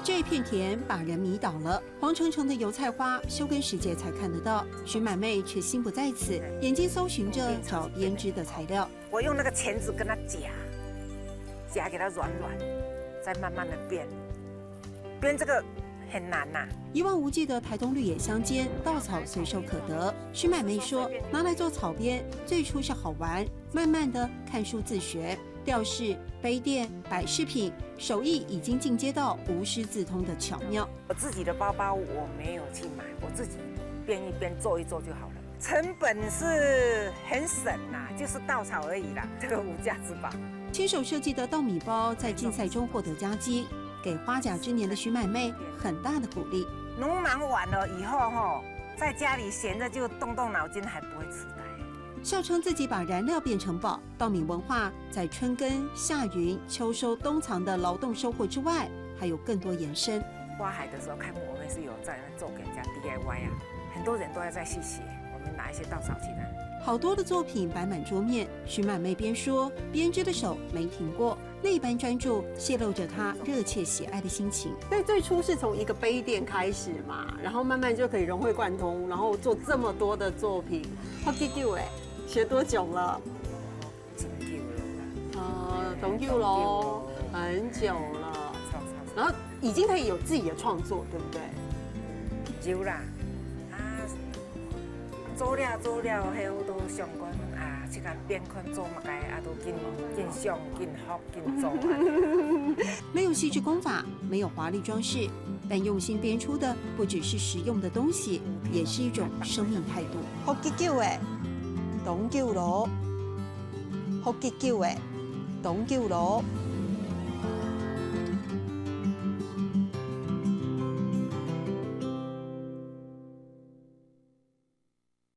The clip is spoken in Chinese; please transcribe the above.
这片田把人迷倒了，黄澄澄的油菜花，休耕时节才看得到。徐满妹却心不在此，眼睛搜寻着找编织的材料。我用那个钳子跟它夹给它软软，再慢慢的编这个很难呐。一望无际的台东绿野乡间，稻草随手可得。徐满妹说，拿来做草编，最初是好玩，慢慢的看书自学。吊饰、杯垫、摆饰品，手艺已经进阶到无师自通的巧妙。我自己的包包我没有去买，我自己编一编、做一做就好了。成本是很省呐，就是稻草而已啦，这个无价之宝。亲手设计的稻米包在竞赛中获得佳绩，给花甲之年的徐满妹很大的鼓励。农忙完了以后在家里闲着就动动脑筋，还不会痴呆。笑称自己把燃料变成宝，稻米文化在春耕、夏耘、秋收、冬藏的劳动收获之外，还有更多延伸。花海的时候开幕，我们是有在那做给人家 DIY 啊，很多人都要在去写，我们拿一些稻草起来。好多的作品摆满桌面，徐满妹边说编织的手没停过，那般专注泄露着她热切喜爱的心情。所以最初是从一个杯垫开始嘛，然后慢慢就可以融会贯通，然后做这么多的作品。好久哎，学多久了？很久喽，很久了。然后已经可以有自己的创作，对不对？有啦，做了，迄都上讲这个边款做嘛该都紧上紧好紧做。没有细致工法，没有华丽装饰，但用心编出的不只是实用的东西，也是一种生命态度。福建久的董九路，福建久的董九路。